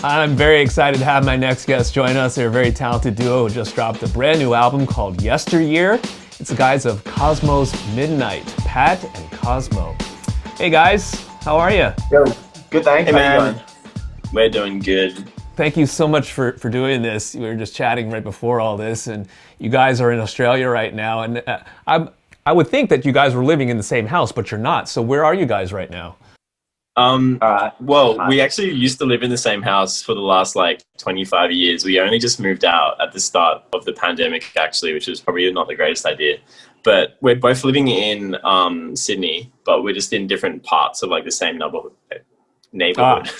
I'm very excited to have my next guest join us. They're a very talented duo who just dropped a brand new album called Yesteryear. It's the guys of Cosmo's Midnight, Pat and Cosmo. Hey guys, how are you? Yo, good, thanks. Hey How you man, doing? we're doing good. Thank you so much for doing this. We were just chatting right before all this, and you guys are in Australia right now. And I would think that you guys were living in the same house, but you're not. So where are you guys right now? Well, we actually used to live in the same house for the last 25 years. We only just moved out at the start of the pandemic, actually, which was probably not the greatest idea. But we're both living in Sydney, but we're just in different parts of the same neighborhood.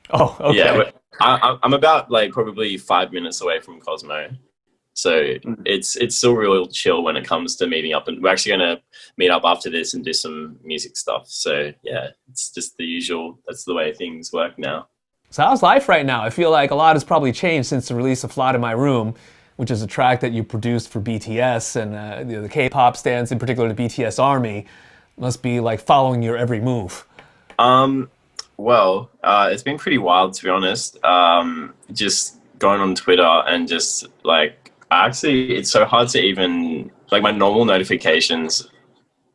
Oh, okay. Yeah, I'm about probably 5 minutes away from Cosmo. So it's still real chill when it comes to meeting up, and we're actually going to meet up after this and do some music stuff. So yeah, it's just the usual. That's the way things work now. So how's life right now? I feel like a lot has probably changed since the release of Fly to My Room, which is a track that you produced for BTS and the K-pop stans, in particular the BTS Army, must be following your every move. Well, it's been pretty wild, to be honest. Just going on Twitter and just actually, it's so hard to even my normal notifications.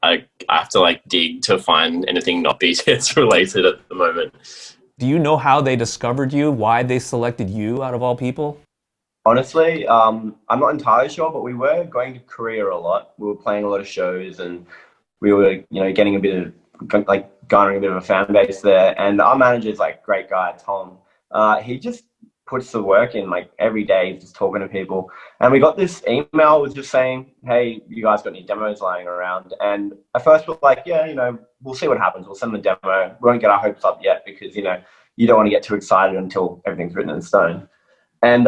I have to dig to find anything not BTS related at the moment. Do you know how they discovered you? Why they selected you out of all people? Honestly, I'm not entirely sure, but we were going to Korea a lot. We were playing a lot of shows, and we were, getting a bit of garnering a bit of a fan base there. And our manager's great guy, Tom. He just puts the work in every day, just talking to people. And we got this email was just saying, hey, you guys got any demos lying around? And at first we're yeah, we'll see what happens. We'll send the demo. We won't get our hopes up yet because, you don't want to get too excited until everything's written in stone. And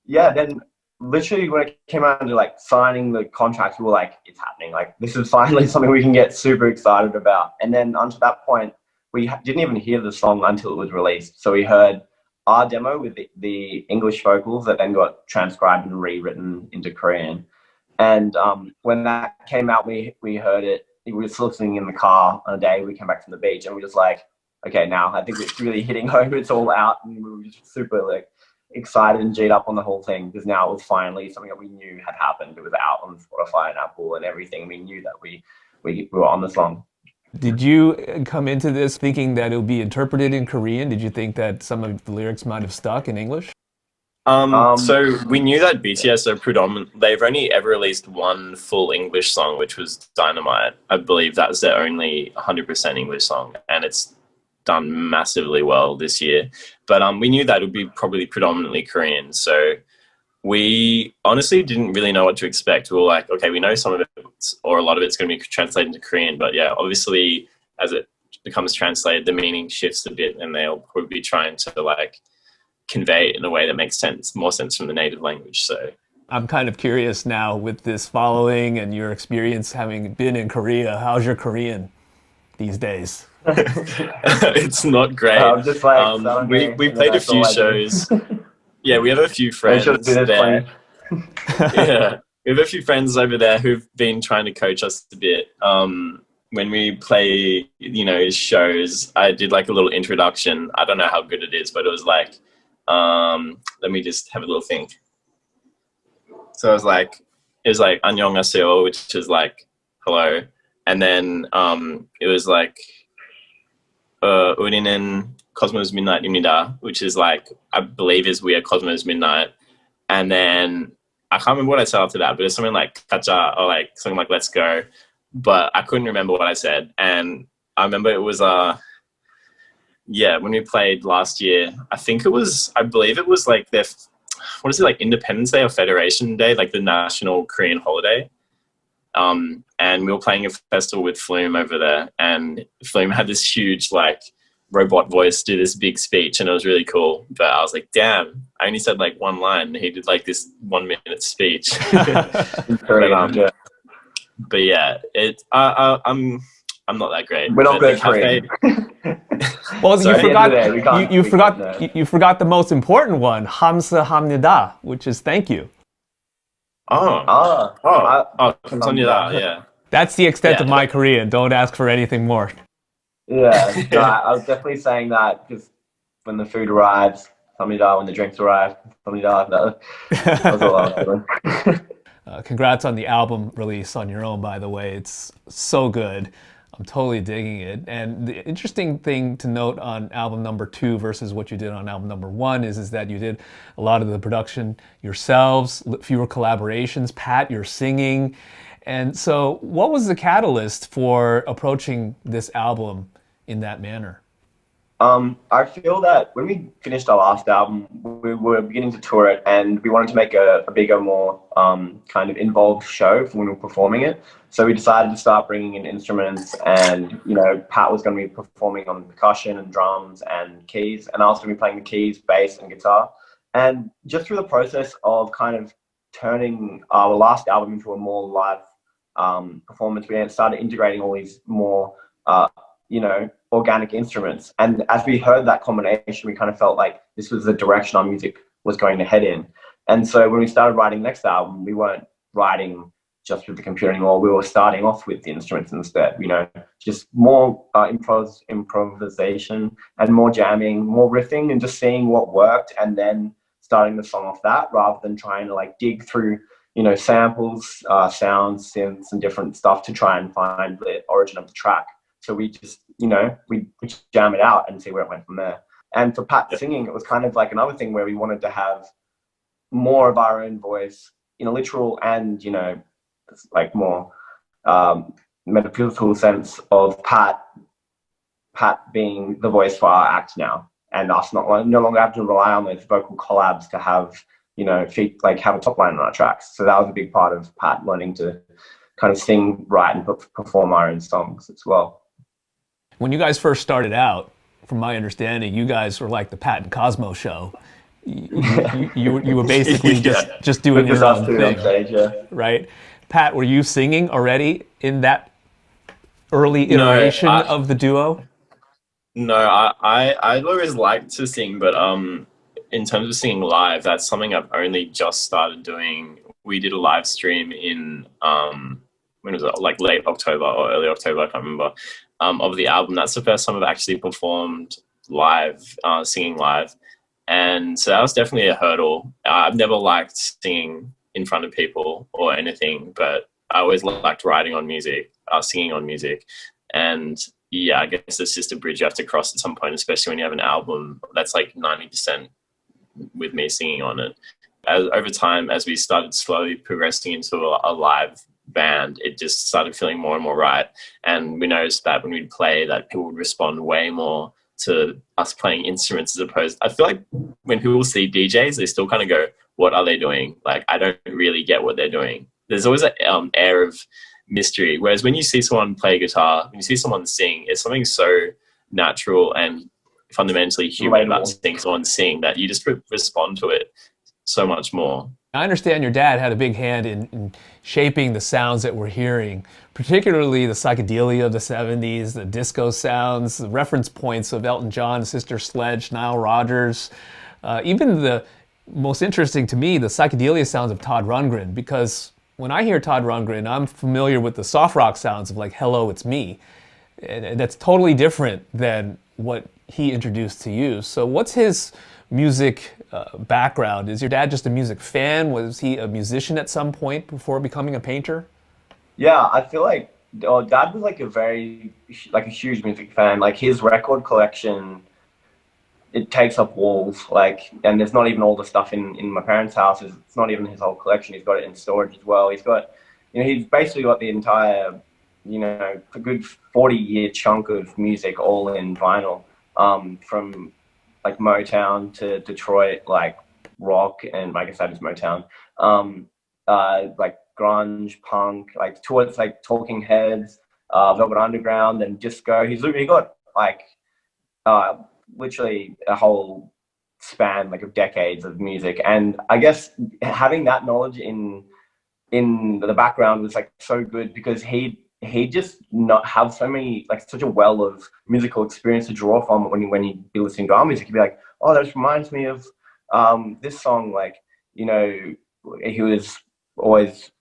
then literally when it came out to signing the contract, we were it's happening. This is finally something we can get super excited about. And then onto that point, we didn't even hear the song until it was released. So we heard our demo with the English vocals that then got transcribed and rewritten into Korean. And when that came out, we heard it. We were just listening in the car on a day. We came back from the beach and we were just okay, now I think it's really hitting home. It's all out, and we were just super excited and G'd up on the whole thing because now it was finally something that we knew had happened. It was out on Spotify and Apple and everything. We knew that we were on the song. Did you come into this thinking that it would be interpreted in Korean? Did you think that some of the lyrics might have stuck in English? So we knew that BTS are they've only ever released one full English song, which was Dynamite. I believe that was their only 100% English song, and it's done massively well this year. But we knew that it would be probably predominantly Korean. So we honestly didn't really know what to expect. We were okay, we know some of it or a lot of it's going to be translated into Korean, but yeah, obviously as it becomes translated, the meaning shifts a bit, and they'll probably be trying to convey it in a way that makes more sense from the native language. So I'm kind of curious now with this following and your experience having been in Korea. How's your Korean these days? It's not great. Just we played a few shows. Yeah, we have a few friends there. Yeah, we have a few friends over there who've been trying to coach us a bit. When we play, shows, I did a little introduction. I don't know how good it is, but it was let me just have a little think. So it was 안녕하세요, which is hello, and then it was 우리는 Cosmo's Midnight입니다, which is I believe is we are Cosmo's Midnight. And then I can't remember what I said after that, but it's something like kacha or something like let's go. But I couldn't remember what I said. And I remember it was when we played last year, I believe it was their, what is it, Independence Day or Federation Day, the national Korean holiday. And we were playing a festival with Flume over there, and Flume had this huge robot voice do this big speech, and it was really cool. But I was damn, I only said one line, and he did this 1 minute speech. But yeah, I'm not that great. We're not good at Korean. Well, Sorry, you forgot the most important one, 감사합니다, which is thank you. 감사합니다. Yeah. That's the extent of my Korean. Don't ask for anything more. Yeah, no, I was definitely saying that because when the food arrives, samnida when the drinks arrive, samnida. That was all I was doing. Congrats on the album release on your own, by the way. It's so good. I'm totally digging it. And the interesting thing to note on album number 2 versus what you did on album number 1 is that you did a lot of the production yourselves, fewer collaborations. Pat, you're singing. And so what was the catalyst for approaching this album in that manner? I feel that when we finished our last album, we were beginning to tour it, and we wanted to make a bigger, more kind of involved show for when we were performing it. So we decided to start bringing in instruments, and Pat was going to be performing on percussion and drums and keys, and I was going to be playing the keys, bass, and guitar. And just through the process of kind of turning our last album into a more live performance, we started integrating all these more organic instruments. And as we heard that combination, we kind of felt like this was the direction our music was going to head in. And so when we started writing the next album, we weren't writing just with the computer anymore. We were starting off with the instruments instead, just more improvisation and more jamming, more riffing, and just seeing what worked and then starting the song off that, rather than trying to like dig through samples, sounds, synths, and different stuff to try and find the origin of the track. So we just, we just jam it out and see where it went from there. And for Pat singing, it was kind of like another thing where we wanted to have more of our own voice in a literal and, like more metaphysical sense of Pat being the voice for our act now, and us no longer having to rely on those vocal collabs to have, have a top line on our tracks. So that was a big part of Pat learning to kind of sing, write, and perform our own songs as well. When you guys first started out, from my understanding, you guys were like the Pat and Cosmo show. You were basically just doing your own thing, stage, right? Pat, were you singing already in that early iteration of the duo? No, I'd always liked to sing, but in terms of singing live, that's something I've only just started doing. We did a live stream in when was it, like late October or early October, I can't remember, of the album. That's the first time I've actually performed live, singing live. And so that was definitely a hurdle. I've never liked singing in front of people or anything, but I always liked writing on music, singing on music. And yeah, I guess it's just a bridge you have to cross at some point, especially when you have an album that's like 90% with me singing on it. Over time, as we started slowly progressing into a live band, it just started feeling more and more right. And we noticed that when we'd play, that people would respond way more to us playing instruments as opposed. I feel like when people see DJs, they still kind of go, what are they doing? Like, I don't really get what they're doing. There's always an air of mystery. Whereas when you see someone play guitar, when you see someone sing, it's something so natural and fundamentally human about seeing someone sing that you just respond to it so much more. I understand your dad had a big hand in shaping the sounds that we're hearing, particularly the psychedelia of the 70s, the disco sounds, the reference points of Elton John, Sister Sledge, Nile Rodgers, even the most interesting to me, the psychedelia sounds of Todd Rundgren, because when I hear Todd Rundgren, I'm familiar with the soft rock sounds of like Hello, It's Me. And that's totally different than what he introduced to you. So what's his music background? Is your dad just a music fan? Was he a musician at some point before becoming a painter? Yeah, I feel like Dad was like a huge music fan. Like his record collection, it takes up walls. And there's not even all the stuff in my parents' house. It's not even his whole collection. He's got it in storage as well. He's got, he's basically got the entire, a good 40-year chunk of music all in vinyl, from like Motown to Detroit, like rock, and I guess that is Motown, like grunge, punk, like towards like Talking Heads, Velvet Underground, and disco. He got like literally a whole span like of decades of music, and I guess having that knowledge in the background was like so good, because he just not have so many, like such a well of musical experience to draw from when he'd be listening to our music. He'd be like, oh, that reminds me of this song. Like, he was always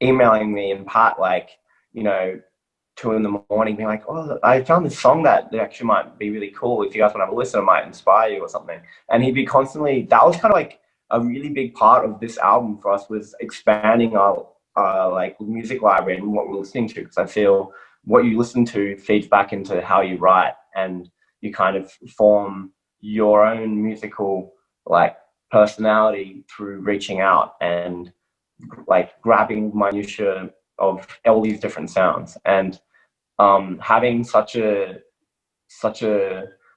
emailing me and Pat, like, 2 in the morning, being like, "Oh, I found this song that actually might be really cool. If you guys want to have a listen, it might inspire you or something." And he'd be constantly. That was kind of like a really big part of this album for us, was expanding our like music library and what we're listening to, because I feel what you listen to feeds back into how you write, and you kind of form your own musical like personality through reaching out and like grabbing minutiae of all these different sounds. And having such a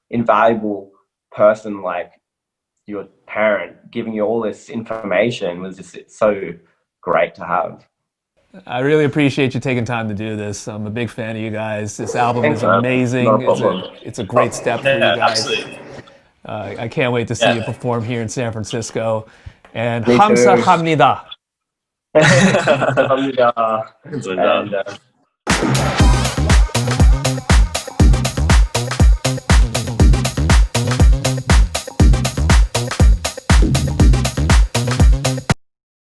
invaluable person like your parent giving you all this information was just so great to have. I really appreciate you taking time to do this. I'm a big fan of you guys. This album Thanks, is man. Not amazing. a problem. It's a great step for you Yeah, guys. absolutely. I can't wait to see you perform here in San Francisco. And Me too. 감사합니다. 감사합니다. It's And